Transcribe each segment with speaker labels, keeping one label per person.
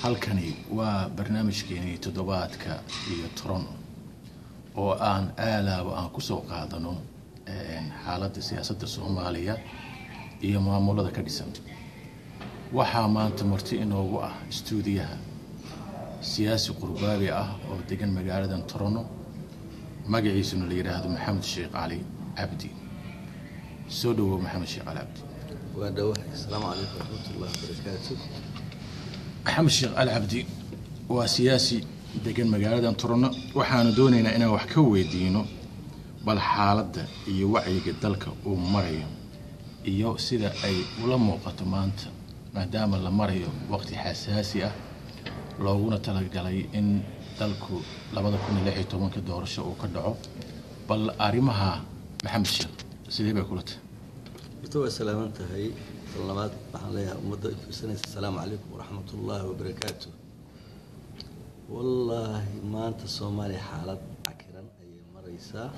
Speaker 1: halkani waa barnaamijkeeni toddobaadka iyo Toronto oo aan aalaabo aan ku soo qaadano xaaladda siyaasadda Soomaaliya iyo maamulada ka dhisan. waxaa maanta marti inoogu ah stuudiyaha siyaasi qurbaabi ah oo degan magaalada Toronto magaciisuna la yiraahdo Maxamed Sheekh Cali Cabdi. soo dhawo Maxamed Sheekh Cali Cabdi.
Speaker 2: السلام عليكم ورحمة الله وبركاته.
Speaker 1: محمد الشيخ العبدي وسياسي دقن مقالة ترنا وحنا دونينا إنا وحكوي دينه بالحالة يوعي قدلك ومريم يو سيدا أي ولا موقت مانت ما دام المريم وقت حساسية لونا تلقى لي إن دلكو لابد كون لحي تومن كدور شو وكدعو بل أريمها محمد الشيخ سيدي بقولت.
Speaker 2: بتوع سلامته هي طلبات عليها مدة في سنة. السلام عليكم ورحمة الله وبركاته. والله ما أنت الصومالي حالات عكرا أي مريسا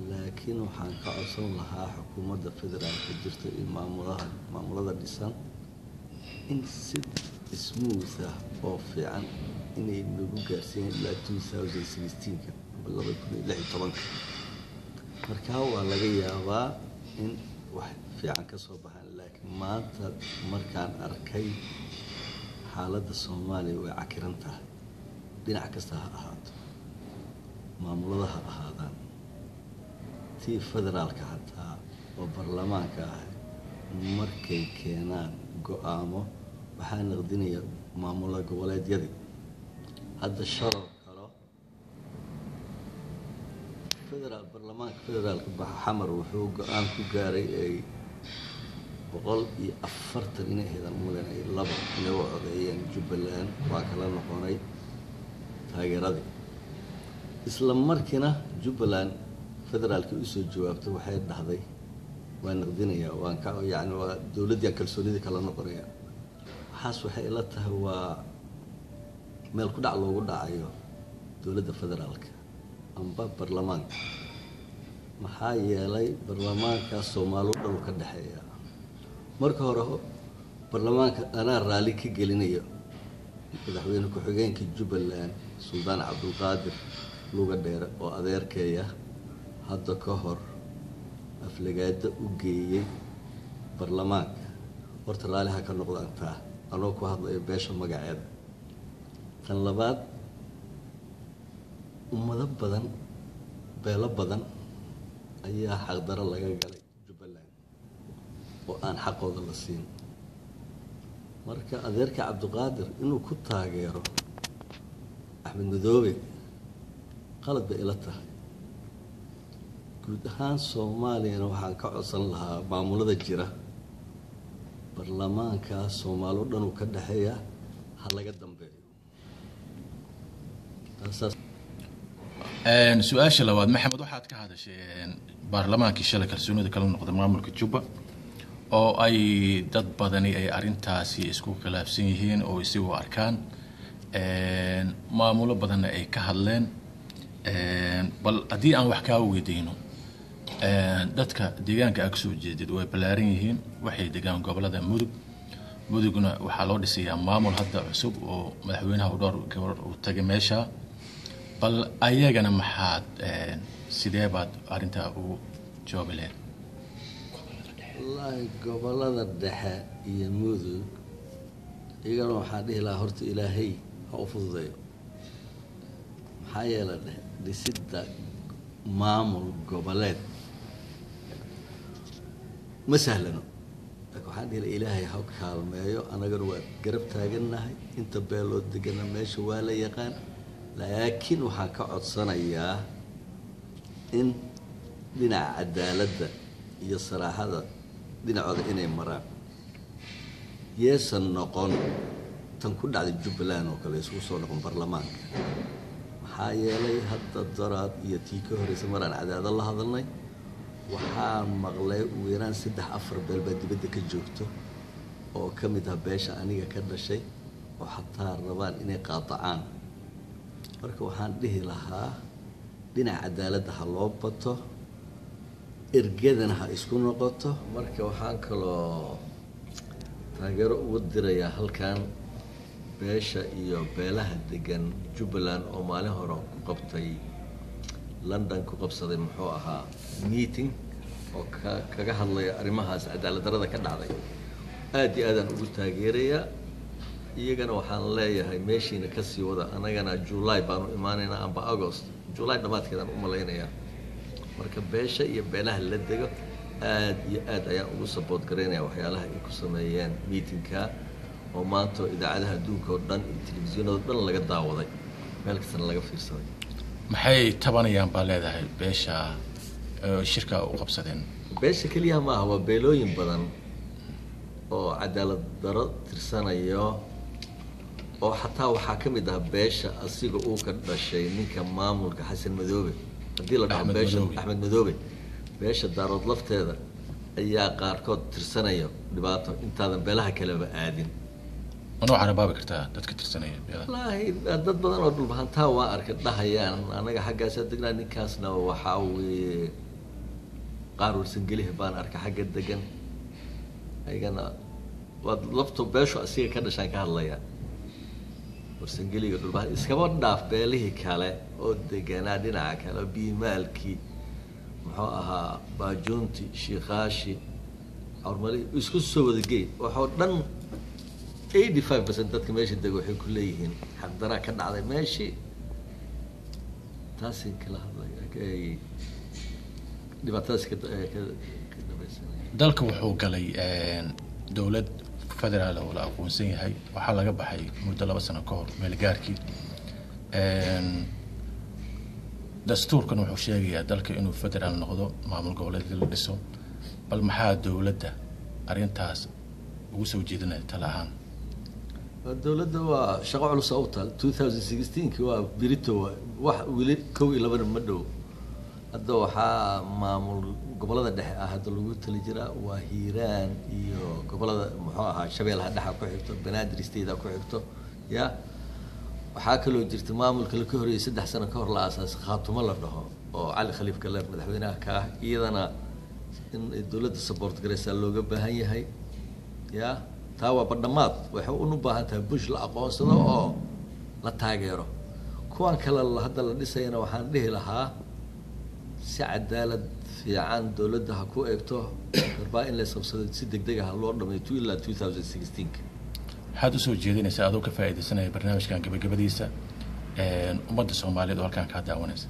Speaker 2: لكن وحن كأصل لها حكومة الفدرال كجرت المعمولة اللسان إن سد سموثة وفي عن إن نقول كارسين لا 2016 بالله يكون لحي طبعا مركاو على جيابا إن واحد في عن كصوبها لكن ما أنت مركان أركي حالة الصومالي وعكرنتها بين عكستها أحد معمولها هذا تي فدرال كحتى وبرلمان كاه مركي كينان قامه وحان الدنيا معمولة قولات يدي هذا الشرط كله فدرال برلمان فدرال حمر وحوق قام كجاري أي بقول يأفرت لنا هذا المولان أي لبر نوع ذي جبلان وكلام نقوني تاجردي إسلام مركنا جبلان فدرال كيسو جوابته وحيد هذي وأن الدنيا وأن كا يعني ودولتي كالسوليدي كلام نقوني حاس وحيلته هو مال كده على وجود عيو دولة فدرالك أم باب برلمان محايا لي برلمان كالصومالو دولة كدحية marka hore barlamaanka ana raali ka gelinayo madaxweyne ku xigeenka Jubbaland Suldaan Cabdulqaadir luga dheer oo adeerkeeya hadda ka hor aflagaada u geeyay barlamaanka horta raaliha ka noqdaan taa anoo ku hadlayo beesha magaceeda tan labaad ummado badan beelo badan ayaa xaqdaro laga galay وأن حقه ذا الصين. مركا أذكر عبد القادر إنه كنت غيره أحمد مذوبي قالت بإلته قلت هان صومالي أنا وحن كعصن لها معمولة الجرة برلمان كصومالو دنو كدحية هلا قدم به.
Speaker 1: سؤال شلوات محمد واحد كهذا شيء برلمان كشلة كرسوني ذا كلام نقدر معمول كجوبة oo ay dad badani ay arintaasi isku khilaafsan yihiin oo isugu arkaan maamulo badan ay ka hadleen bal hadii aan wax ka weydiino dadka deegaanka ay soo jeedid way balaaran yihiin waxay deegaan gobolada mudugna waxa loo dhisayaa maamul hadda cusub oo madaxweynaha u dhowr gabar u tagay meesha bal ayagana maxaad sidee baad arinta u joobileen
Speaker 2: والله قبل هذا الدحاء يموذ يقولون حديه لا هرت إلهي أوفض ذي حيا له لسدة مامل قبلات ما سهلنا لكن حديه الإلهي حق حال ما يو أنا قربت هاجنا أنت بيلود دقنا ماشي ولا يقان لكن وحكى عطسنا إياه إن لنا عدالة يصرا هذا دينعوda inay maraan yeesan noqon tan ku dhacday Jubbaland oo kale isku soo noqon barlamaanka maxaa yeelay hadda daraad iyo tii ka horeysay maraan cadaada la hadalnay waxaan maqlay weeraan 3-4 beelba dibadda ka joogto oo kamid ah beesha aniga ka dhashay oo xataa rabaan inay qaatacaan marka waxaan dhihi lahaa dhinaca cadaaladda ha loo bato إرجعنا إسكون نقطة مركب وحان كلا تاجر ودريا هل كان beesha iyo beelaha degan Jubbaland oo maalin hore ku qabtay London ku qabsaday muxuu ahaa meeting oo kaga hadlaya arrimahaas cadaalad darrada ka dhacday aad iyo aad aan ugu taageerayaa iyagana waxaan leeyahay meeshiina ka sii wada anagana July baanu imaanaynaa amba August July dhamaadkeedaan u malaynayaa marka beesha iyo beelaha la dego aad iyo aad ayaan ugu support gareynayaa waxyaalaha ay ku sameeyeen meetingka oo maanta idaacadaha adduunka oo dhan iyo telefishinada dhan laga daawaday meel kastana laga fiirsaday
Speaker 1: maxay tabanayaan baa leedahay beesha shirka u qabsadeen
Speaker 2: beesha kaliya ma aha waa beelooyin badan oo cadaalad darro tirsanayo oo xataa waxaa ka mid ah beesha asiga uu ka dhashay ninka maamulka Xasan Madoobe haddii la dhaho beesha Axmed Madoobe beesha daarood lafteeda ayaa qaarkood tirsanayo dhibaato intaadan beelaha kaleba aadin
Speaker 1: anoo carabaabi kartaa dadka tirsanaya
Speaker 2: wallaahi dad badan oo dhulbahantaa waa arkay dhahayaan anaga xaggaas degnaa ninkaasna waxaa weeye qaar warsangeliha baan arkay xagga degan ayagana waa lafto beesho asiga ka dhashaan ka hadlaya warsangeliga dhulbahan iskaba dhaaf beelihii kale oo deganaa dhinaca kale biimaalkii muxuu ahaa baajoonti shiikaashi hormari isku soo wada geed waxoo dhan 85% dadka meesha dego waxay ku leeyihiin xaqdara ka dhacday meeshii taasi kala hadlay dhibaatadaas ka dhabaysanay
Speaker 1: dalka wuxuu galay dawlad federaal oo la aqoonsan yahay waxa laga baxay muddo 2 sano ka hor meel gaarkii dastuurkan wuxuu sheegayaa dalka inuu federaal noqdo maamul goboleed la dhiso bal maxaa dawladda arintaas ugu soo jeedinay talahaan
Speaker 2: dawladda waa shaqo culus oo tal 2016 waa birito wax wili 12 ma dhow hadda waxaa maamul gobolada dhexe ah hadda lagu tali jiraa waa Hiiraan iyo gobolada muxuu ahaa Shabeellaha dhexe ku xigto Banaadir State ku xigto ya waxaa kaloo jirta maamulka la ka horeeyay 3 sano ka hor la aasaasay Khaatumo la dhaho oo Cali Khaliif Galaar madaxweynaha ka ah iyadana in dawladda support gareysa looga baahan yahay ya taa waa badhamaad waxay u baahan tahay bush la aqoonsado oo la taageero kuwan kale hadda la dhisayna waxaan dhihi lahaa si cadaalad fiican dawladda ha ku eegto baa in la sabsado si degdeg ah loo dhameeyo ilaa 2016
Speaker 1: waxaad u soo jeedinaysaa adoo ka faa'iideysanaya barnaamijkan gabagabadiisa ummadda Soomaaliyeed oo halkan ka daawanaysa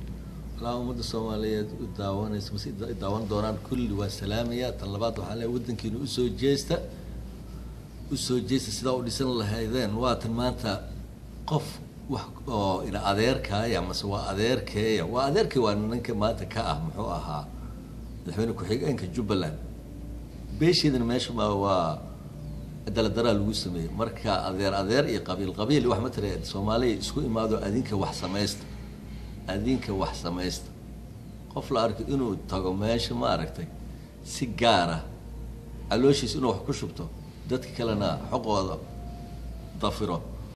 Speaker 2: la ummadda Soomaaliyeed u daawanaysa si daawan doonaan kulli waa salaamaya tan labaad waxaan leeyahay wadankiina u soo jeesta sida u dhisan lahaydeen waa tan maanta qof wax oo ila adeerkaya ama waa adeerkay waa ninka maanta ka ah muxuu ahaa madaxweyne ku xigeenka Jubbaland beeshiidan meesha ma waa cadaalad darro lagu sameeyay marka adeer iyo qabiil wax ma tareed Soomaaliya isku imaado adinka wax sameeysta qof la arko inuu tago meesha ma aragtay si gaar ah calooshiis inuu wax ku shubto dadka kalena xoqooda dafiro